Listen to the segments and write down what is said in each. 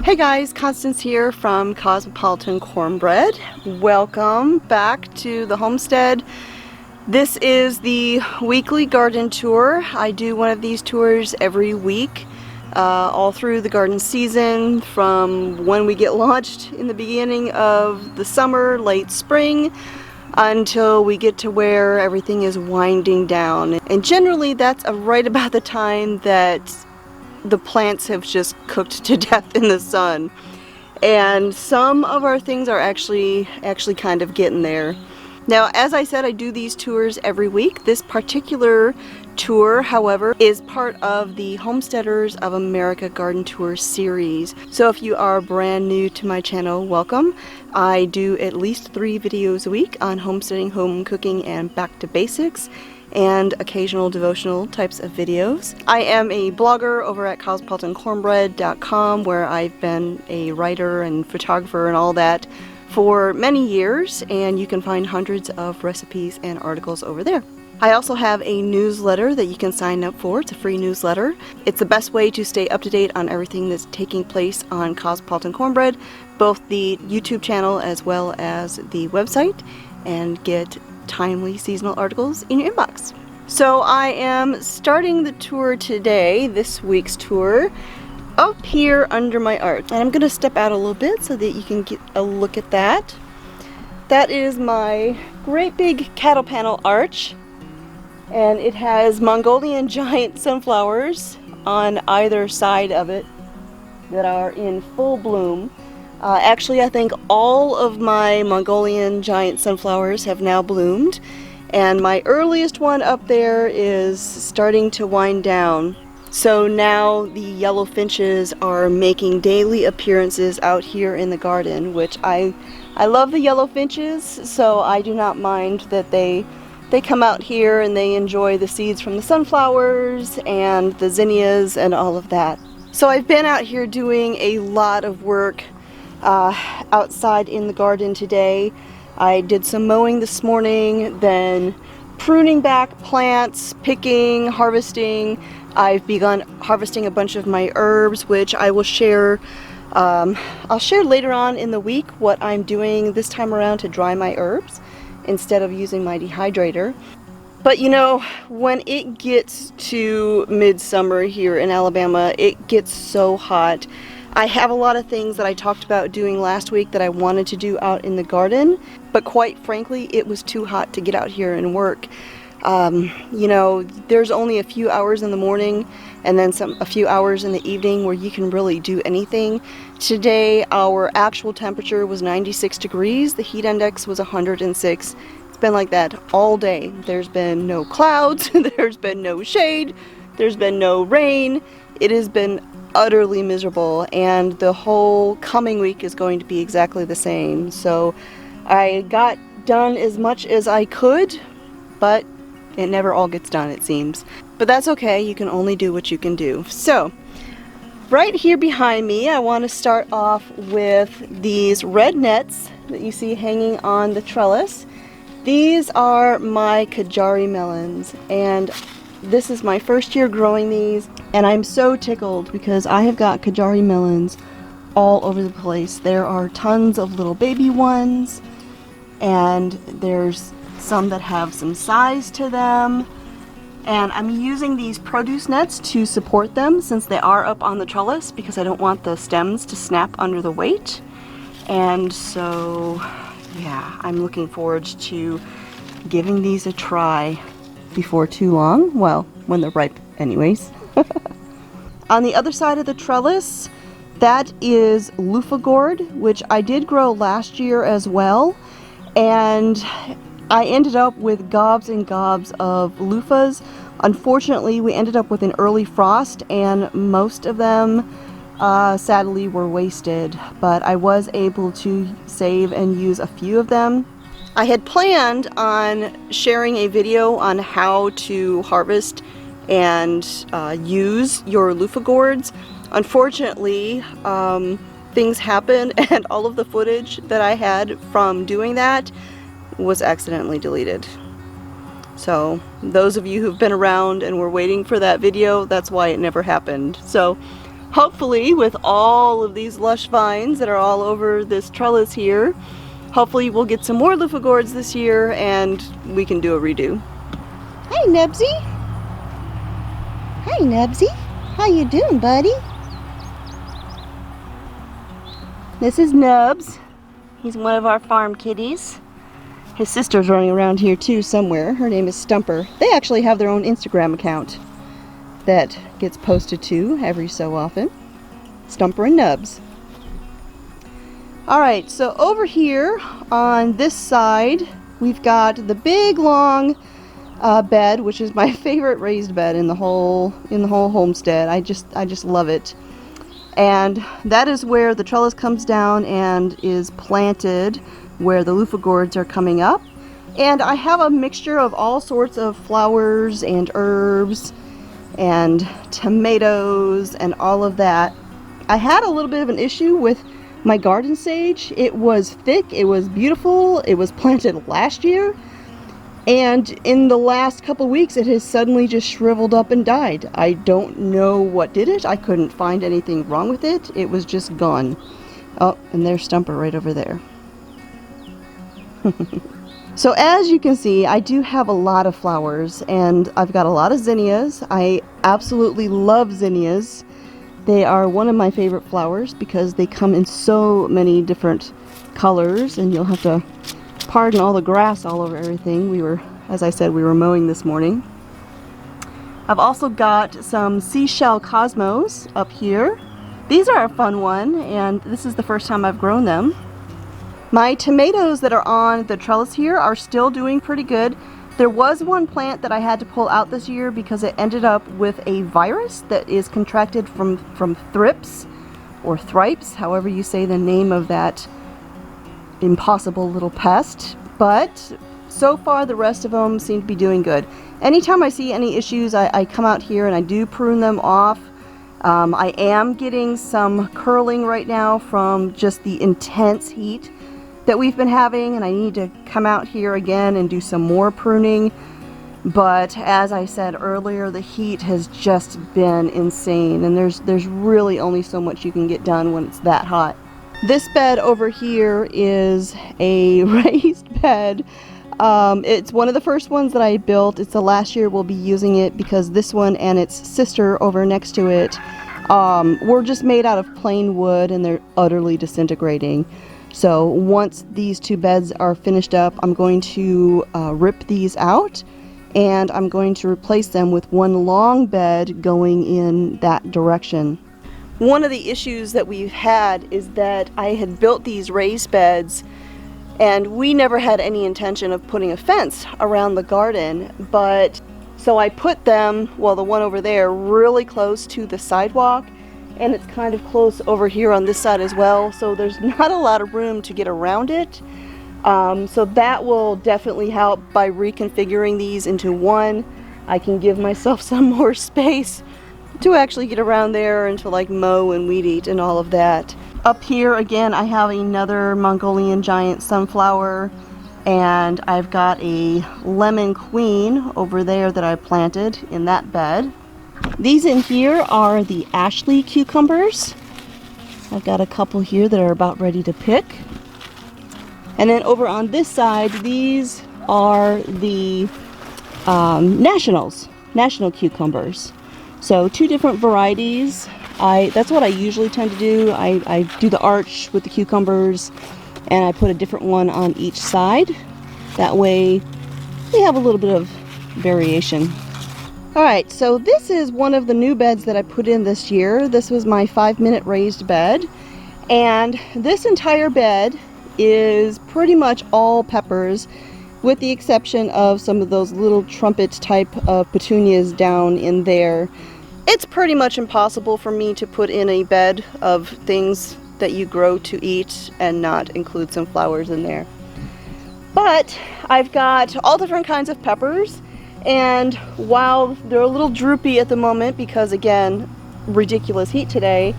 Hey guys, Constance here from Cosmopolitan Cornbread. Welcome back to the homestead. This is the weekly garden tour. I do one of these tours every week, all through the garden season, from when we get launched in the beginning of the summer, late spring, until we get to where everything is winding down. And generally that's right about the time that the plants have just cooked to death in the sun, and some of our things are actually kind of getting there. Now, as I said, I do these tours every week. This particular tour, however, is part of the Homesteaders of America Garden Tour series. So if you are brand new to my channel, welcome. I do at least 3 videos a week on homesteading, home cooking, and back to basics, and occasional devotional types of videos. I am a blogger over at cosmopolitancornbread.com, where I've been a writer and photographer and all that for many years, and you can find hundreds of recipes and articles over there. I also have a newsletter that you can sign up for. It's a free newsletter. It's the best way to stay up to date on everything that's taking place on Cosmopolitan Cornbread, both the YouTube channel as well as the website, and get timely seasonal articles in your inbox. So I am starting the tour today, this week's tour, up here under my arch. And I'm going to step out a little bit so that you can get a look at that. That is my great big cattle panel arch, and it has Mongolian giant sunflowers on either side of it that are in full bloom. Actually, I think all of my Mongolian giant sunflowers have now bloomed, and my earliest one up there is starting to wind down. So now the yellow finches are making daily appearances out here in the garden, which I love the yellow finches, so I do not mind that they come out here and they enjoy the seeds from the sunflowers and the zinnias and all of that. So I've been out here doing a lot of work outside in the garden today. I did some mowing this morning, then pruning back plants, picking, harvesting. I've begun harvesting a bunch of my herbs, which I will share. I'll share later on in the week what I'm doing this time around to dry my herbs instead of using my dehydrator. But you know, when it gets to midsummer here in Alabama, it gets so hot. I have a lot of things that I talked about doing last week that I wanted to do out in the garden, but quite frankly, it was too hot to get out here and work. You know, there's only a few hours in the morning and then a few hours in the evening where you can really do anything. Today, our actual temperature was 96 degrees. The heat index was 106. It's been like that all day. There's been no clouds, there's been no shade, there's been no rain. It has been utterly miserable, and the whole coming week is going to be exactly the same. So I got done as much as I could, but it never all gets done, it seems. But that's okay, you can only do what you can do. So right here behind me, I want to start off with these red nets that you see hanging on the trellis. These are my Kajari melons, and this is my first year growing these, and I'm so tickled because I have got Kajari melons all over the place. There are tons of little baby ones, and there's some that have some size to them, and I'm using these produce nets to support them since they are up on the trellis, because I don't want the stems to snap under the weight. And so yeah, I'm looking forward to giving these a try before too long. Well, when they're ripe anyways. On the other side of the trellis, that is Luffa Gourd, which I did grow last year as well, and I ended up with gobs and gobs of loofahs. Unfortunately, we ended up with an early frost, and most of them sadly were wasted, but I was able to save and use a few of them. I had planned on sharing a video on how to harvest and use your Luffa Gourds. Unfortunately, things happened, and all of the footage that I had from doing that was accidentally deleted. So those of you who've been around and were waiting for that video, that's why it never happened. So hopefully with all of these lush vines that are all over this trellis here, hopefully we'll get some more Luffa Gourds this year and we can do a redo. Hey Nebsy! Hey Nebsy! How you doing, buddy? This is Nubs. He's one of our farm kitties. His sister's running around here too somewhere. Her name is Stumper. They actually have their own Instagram account that gets posted to every so often. Stumper and Nubs. Alright, so over here on this side we've got the big long bed, which is my favorite raised bed in the whole homestead. I just love it. And that is where the trellis comes down and is planted, where the Luffa Gourds are coming up. And I have a mixture of all sorts of flowers and herbs and tomatoes and all of that. I had a little bit of an issue with my garden sage. It was thick, it was beautiful, it was planted last year, and in the last couple weeks it has suddenly just shriveled up and died. I don't know what did it. I couldn't find anything wrong with it. It was just gone. Oh, and there's Stumper right over there. So as you can see, I do have a lot of flowers, and I've got a lot of zinnias. I absolutely love zinnias. They are one of my favorite flowers because they come in so many different colors, and you'll have to pardon all the grass all over everything. As I said, we were mowing this morning. I've also got some Seashell Cosmos up here. These are a fun one, and this is the first time I've grown them. My tomatoes that are on the trellis here are still doing pretty good. There was one plant that I had to pull out this year because it ended up with a virus that is contracted from thrips or thripes, however you say the name of that impossible little pest. But so far the rest of them seem to be doing good. Anytime I see any issues, I come out here and I do prune them off. I am getting some curling right now from just the intense heat that we've been having, and I need to come out here again and do some more pruning. But as I said earlier, the heat has just been insane, and there's really only so much you can get done when it's that hot. This bed over here is a raised bed. It's one of the first ones that I built. It's the last year we'll be using it because this one and its sister over next to it were just made out of plain wood, and they're utterly disintegrating. So once these two beds are finished up, I'm going to rip these out, and I'm going to replace them with one long bed going in that direction. One of the issues that we've had is that I had built these raised beds, and we never had any intention of putting a fence around the garden, but so I put them, well, the one over there, really close to the sidewalk, and it's kind of close over here on this side as well, so there's not a lot of room to get around it. So that will definitely help by reconfiguring these into one. I can give myself some more space to actually get around there and to like mow and weed eat and all of that. Up here again I have another Mongolian giant sunflower, and I've got a lemon queen over there that I planted in that bed. These in here are the Ashley cucumbers. I've got a couple here that are about ready to pick. And then over on this side, these are the national cucumbers. So two different varieties. That's what I usually tend to do. I do the arch with the cucumbers, and I put a different one on each side. That way we have a little bit of variation. Alright, so this is one of the new beds that I put in this year. This was my 5-minute raised bed, and this entire bed is pretty much all peppers, with the exception of some of those little trumpet type of petunias down in there. It's pretty much impossible for me to put in a bed of things that you grow to eat and not include some flowers in there. But I've got all different kinds of peppers, and while they're a little droopy at the moment because, again, ridiculous heat today,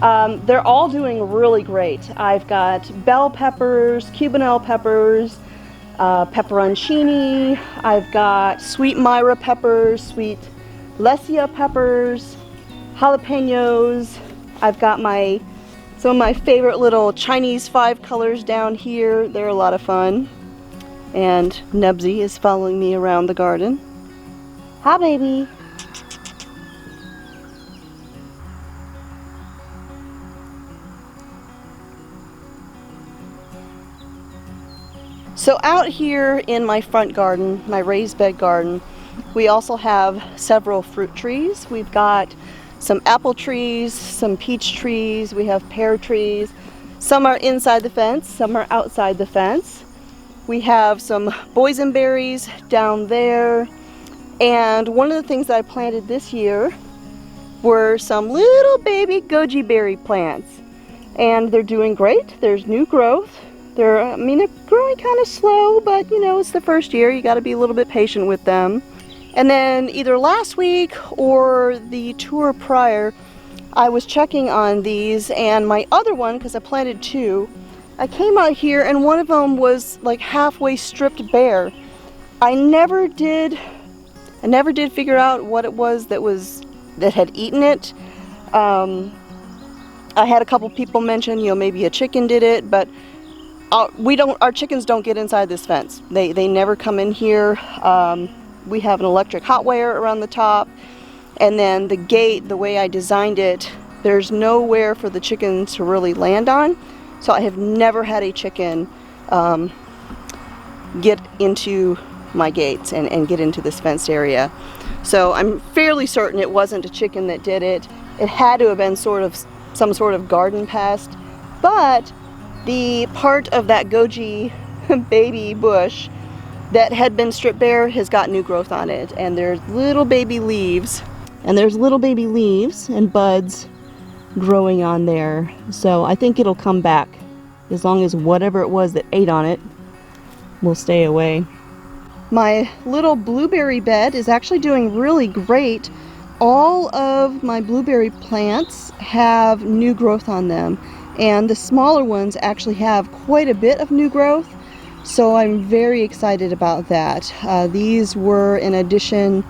they're all doing really great. I've got bell peppers, cubanelle peppers, pepperoncini, I've got sweet Myra peppers, sweet Lesia peppers, jalapenos, I've got some of my favorite little Chinese 5 colors down here. They're a lot of fun. And Nebsy is following me around the garden. Hi, baby. So out here in my front garden, my raised bed garden, we also have several fruit trees. We've got some apple trees, some peach trees, we have pear trees. Some are inside the fence, some are outside the fence. We have some boysenberries down there. And one of the things that I planted this year were some little baby goji berry plants. And they're doing great. There's new growth. They're growing kind of slow, but you know, it's the first year. You got to be a little bit patient with them. And then either last week or the tour prior, I was checking on these, and my other one, because I planted 2, I came out here and one of them was like halfway stripped bare. I never did figure out what it was that had eaten it. I had a couple people mention, you know, maybe a chicken did it, but our chickens don't get inside this fence. They never come in here. We have an electric hot wire around the top, and then the gate, the way I designed it, there's nowhere for the chickens to really land on. So I have never had a chicken get into my gates and get into this fenced area. So I'm fairly certain it wasn't a chicken that did it. It had to have been some sort of garden pest, but the part of that goji baby bush that had been stripped bare has got new growth on it, and there's little baby leaves and buds growing on there. So I think it'll come back as long as whatever it was that ate on it will stay away. My little blueberry bed is actually doing really great. All of my blueberry plants have new growth on them, and the smaller ones actually have quite a bit of new growth. So I'm very excited about that. These were an addition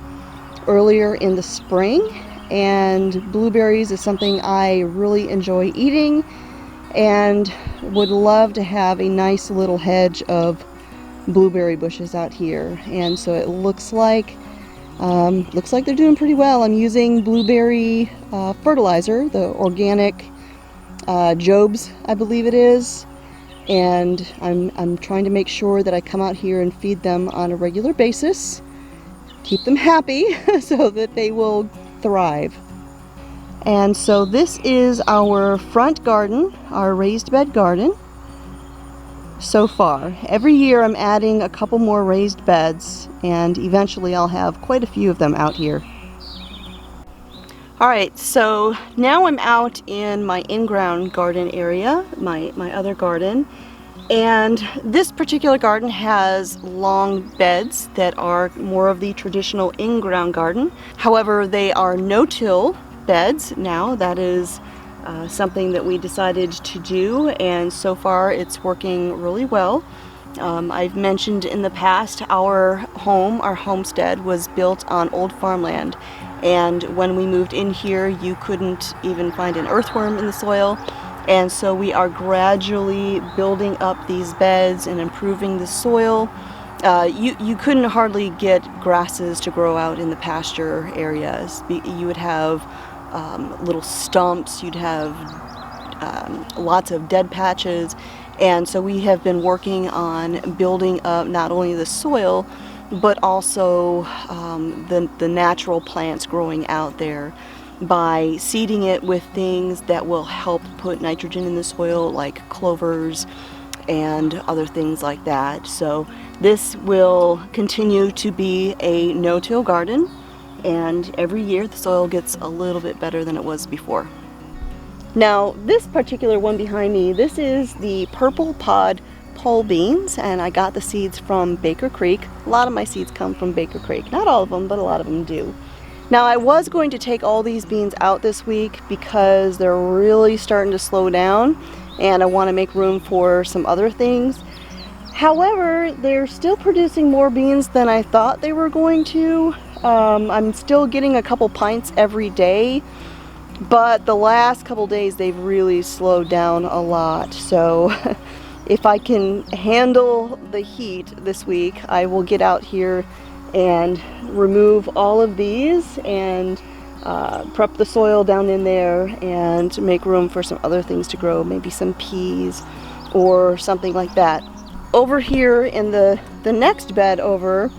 earlier in the spring, and blueberries is something I really enjoy eating and would love to have a nice little hedge of blueberry bushes out here. And so it looks like they're doing pretty well. I'm using blueberry fertilizer, the organic Job's, I believe it is. And I'm trying to make sure that I come out here and feed them on a regular basis, keep them happy so that they will thrive. And so this is our front garden, our raised bed garden so far. Every year I'm adding a couple more raised beds, and eventually I'll have quite a few of them out here. Alright, so now I'm out in my in-ground garden area, my other garden, and this particular garden has long beds that are more of the traditional in-ground garden. However, they are no-till beds now. That is something that we decided to do, and so far it's working really well. I've mentioned in the past our homestead was built on old farmland, and when we moved in here you couldn't even find an earthworm in the soil, and so we are gradually building up these beds and improving the soil. You couldn't hardly get grasses to grow out in the pasture areas. You would have little stumps, you'd have lots of dead patches. And so we have been working on building up not only the soil, but also the natural plants growing out there by seeding it with things that will help put nitrogen in the soil, like clovers and other things like that. So this will continue to be a no-till garden, and every year the soil gets a little bit better than it was before. Now, this particular one behind me, this is the purple pod pole beans, and I got the seeds from Baker Creek. A lot of my seeds come from Baker Creek. Not all of them, but a lot of them do. Now, I was going to take all these beans out this week because they're really starting to slow down, and I want to make room for some other things. However, they're still producing more beans than I thought they were going to. I'm still getting a couple pints every day. but the last couple days they've really slowed down a lot. So if I can handle the heat this week, I will get out here and remove all of these and prep the soil down in there and make room for some other things to grow, maybe some peas or something like that. Over here in the next bed over,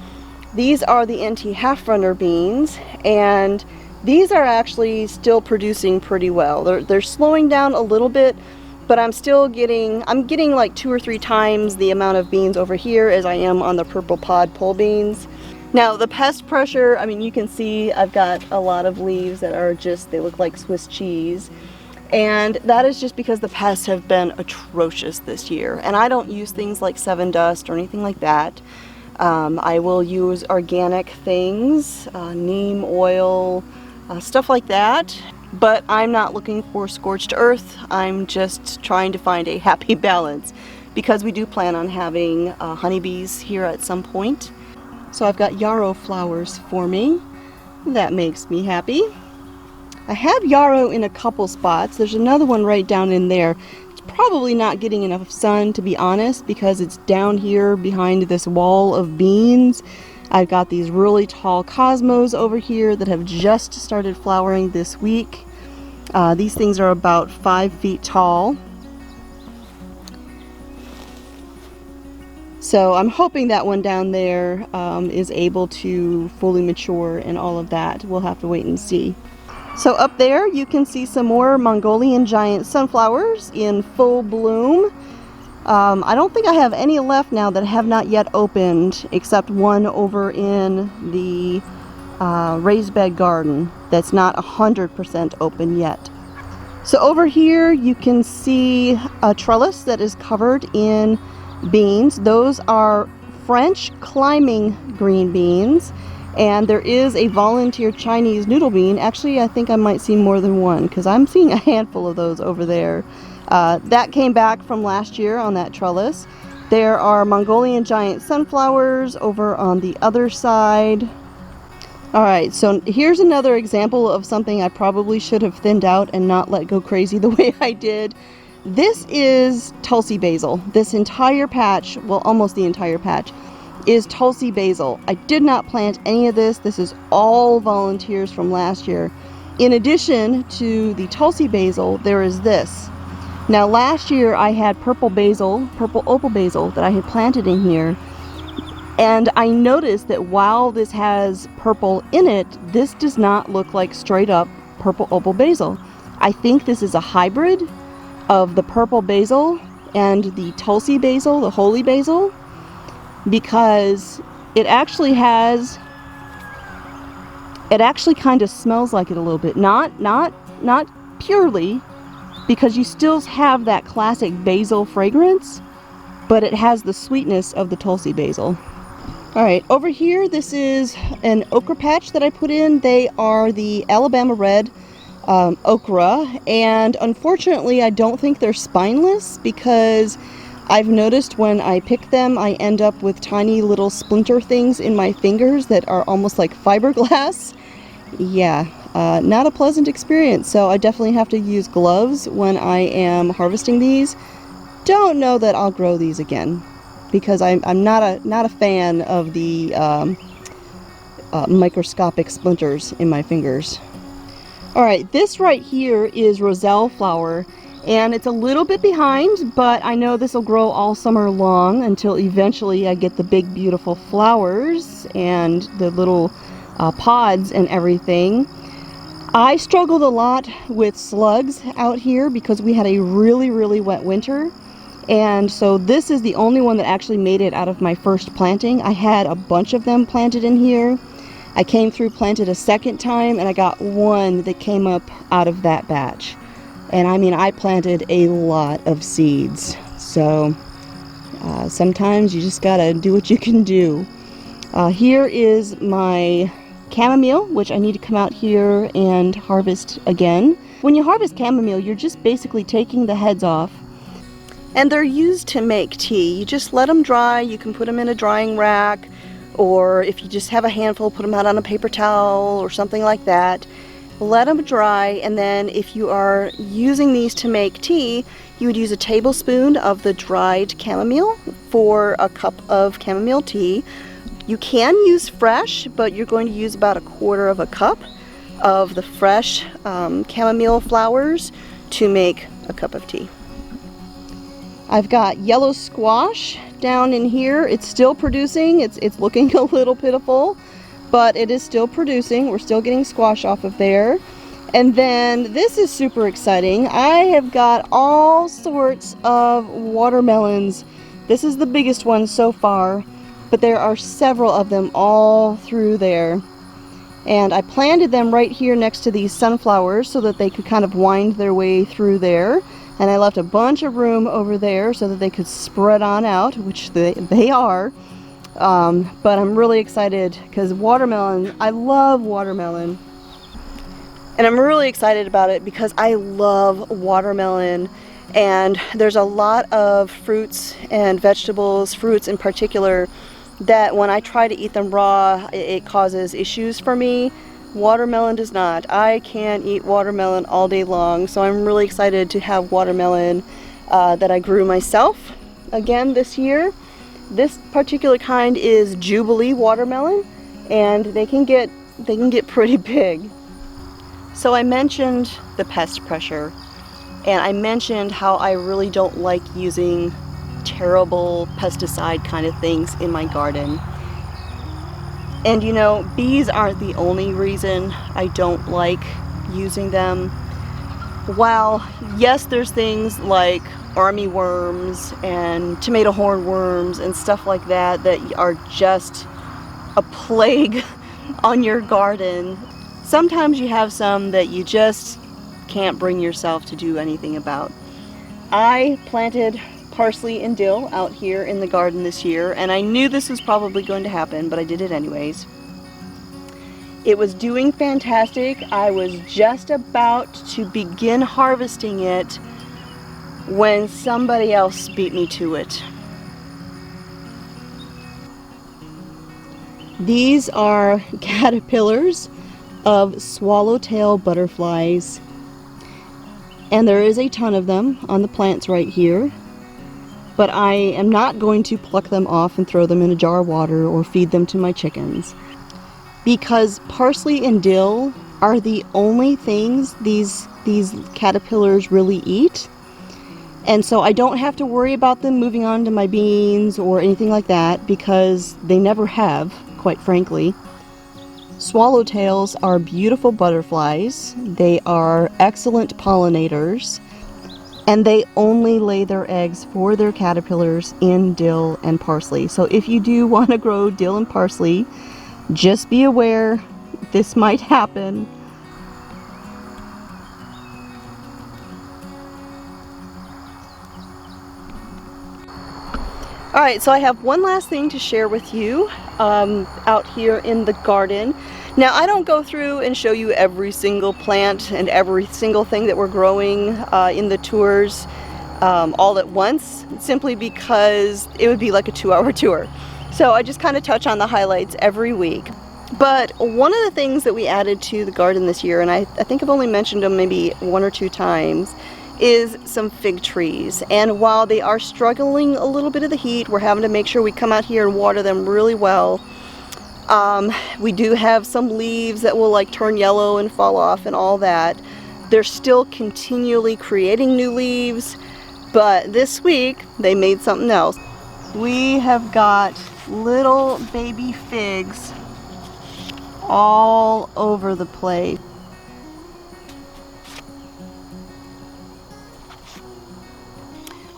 these are the NT half-runner beans, and these are actually still producing pretty well. They're slowing down a little bit, but I'm getting like 2 or 3 times the amount of beans over here as I am on the purple pod pole beans. Now the pest pressure, I mean, you can see I've got a lot of leaves that are just, they look like Swiss cheese. And that is just because the pests have been atrocious this year. And I don't use things like Seven Dust or anything like that. I will use organic things, neem oil, stuff like that. But I'm not looking for scorched earth. I'm just trying to find a happy balance, because we do plan on having honeybees here at some point. So I've got yarrow flowers forming. That makes me happy. I have yarrow in a couple spots. There's another one right down in there. It's probably not getting enough sun, to be honest, because it's down here behind this wall of beans. I've got these really tall cosmos over here that have just started flowering this week. These things are about 5 feet tall. So I'm hoping that one down there is able to fully mature and all of that. We'll have to wait and see. So up there you can see some more Mongolian giant sunflowers in full bloom. I don't think I have any left now that have not yet opened, except one over in the raised bed garden that's not 100% open yet. So over here you can see a trellis that is covered in beans. Those are French climbing green beans, and there is a volunteer Chinese noodle bean. Actually, I think I might see more than one, because I'm seeing a handful of those over there. That came back from last year on that trellis. There are Mongolian giant sunflowers over on the other side. Alright, so here's another example of something I probably should have thinned out and not let go crazy the way I did. This is Tulsi Basil. This entire patch, well, almost the entire patch, is Tulsi Basil. I did not plant any of this. This is all volunteers from last year. In addition to the Tulsi Basil, there is this. Now last year I had purple basil, purple opal basil that I had planted in here. And I noticed that while this has purple in it, this does not look like straight up purple opal basil. I think this is a hybrid of the purple basil and the Tulsi basil, the holy basil, because it actually kind of smells like it a little bit. Not purely, because you still have that classic basil fragrance, but it has the sweetness of the Tulsi basil. Alright, over here this is an okra patch that I put in. They are the Alabama Red Okra, and unfortunately I don't think they're spineless, because I've noticed when I pick them I end up with tiny little splinter things in my fingers that are almost like fiberglass. Yeah, not a pleasant experience, so I definitely have to use gloves when I am harvesting these. Don't know that I'll grow these again, because I'm not a fan of the microscopic splinters in my fingers. Alright, this right here is Roselle flower, and it's a little bit behind, but I know this will grow all summer long until eventually I get the big beautiful flowers and the little pods and everything. I struggled a lot with slugs out here because we had a really wet winter. And so this is the only one that actually made it out of my first planting. I had a bunch of them planted in here. I came through, planted a second time, and I got one that came up out of that batch. And I mean, I planted a lot of seeds. So sometimes you just gotta do what you can do. Here is my chamomile, which I need to come out here and harvest again. When you harvest chamomile, you're just basically taking the heads off. And they're used to make tea. You just let them dry. You can put them in a drying rack, or if you just have a handful, put them out on a paper towel or something like that. let them dry, and then if you are using these to make tea, you would use a tablespoon of the dried chamomile for a cup of chamomile tea. You can use fresh, but you're going to use about 1/4 of a cup of the fresh chamomile flowers to make a cup of tea. I've got yellow squash down in here. It's still producing. It's looking a little pitiful, but it is still producing. We're still getting squash off of there. And then this is super exciting. I have got all sorts of watermelons. This is the biggest one so far, but there are several of them all through there. And I planted them right here next to these sunflowers so that they could kind of wind their way through there. And I left a bunch of room over there so that they could spread on out, which they are. But I'm really excited because watermelon, I love watermelon. And I'm really excited about it because I love watermelon. And there's a lot of fruits and vegetables, fruits in particular, that when I try to eat them raw, it causes issues for me. Watermelon does not. I can eat watermelon all day long, so I'm really excited to have watermelon that I grew myself again this year. This particular kind is Jubilee watermelon, and they can get pretty big. So I mentioned the pest pressure, and I mentioned how I really don't like using terrible pesticide kind of things in my garden. And you know, bees aren't the only reason I don't like using them. While yes, there's things like army worms and tomato hornworms and stuff like that that are just a plague on your garden, sometimes you have some that you just can't bring yourself to do anything about. I planted parsley and dill out here in the garden this year, and I knew this was probably going to happen, but I did it anyways. It was doing fantastic. I was just about to begin harvesting it when somebody else beat me to it. These are caterpillars of swallowtail butterflies, and there is a ton of them on the plants right here. But I am not going to pluck them off and throw them in a jar of water or feed them to my chickens, because parsley and dill are the only things these caterpillars really eat. And so I don't have to worry about them moving on to my beans or anything like that, because they never have, quite frankly. Swallowtails are beautiful butterflies. They are excellent pollinators. And they only lay their eggs for their caterpillars in dill and parsley. So if you do want to grow dill and parsley, just be aware this might happen. Alright, so I have one last thing to share with you out here in the garden. Now, I don't go through and show you every single plant and every single thing that we're growing in the tours all at once, simply because it would be like a 2-hour tour. So I just kind of touch on the highlights every week. But one of the things that we added to the garden this year, and I think I've only mentioned them maybe 1 or 2 times, is some fig trees. And while they are struggling a little bit of the heat, we're having to make sure we come out here and water them really well. We do have some leaves that will like turn yellow and fall off and all that. They're still continually creating new leaves, but this week they made something else. We have got little baby figs all over the place.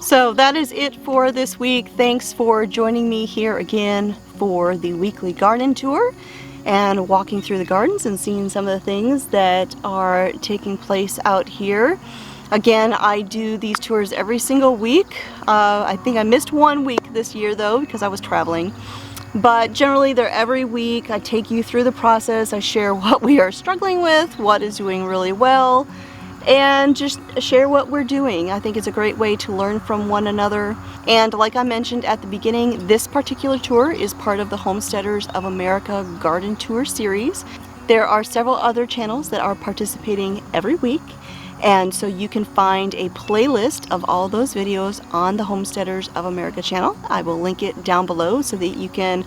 So that is it for this week. Thanks for joining me here again for the weekly garden tour and walking through the gardens and seeing some of the things that are taking place out here. Again, I do these tours every single week. I think I missed 1 week this year though because I was traveling. But generally they're every week. I take you through the process. I share what we are struggling with, what is doing really well, and just share what we're doing. I think it's a great way to learn from one another. And like I mentioned at the beginning, this particular tour is part of the Homesteaders of America Garden Tour series. There are several other channels that are participating every week, and so you can find a playlist of all those videos on the Homesteaders of America channel. I will link it down below so that you can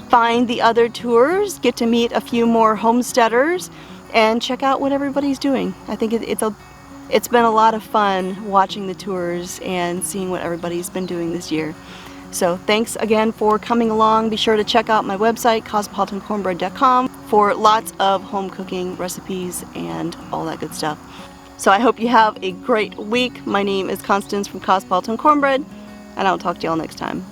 find the other tours, get to meet a few more homesteaders, and check out what everybody's doing. I think it's been a lot of fun watching the tours and seeing what everybody's been doing this year. So thanks again for coming along. Be sure to check out my website, cosmopolitancornbread.com, for lots of home cooking recipes and all that good stuff. So I hope you have a great week. My name is Constance from Cosmopolitan Cornbread, and I'll talk to y'all next time.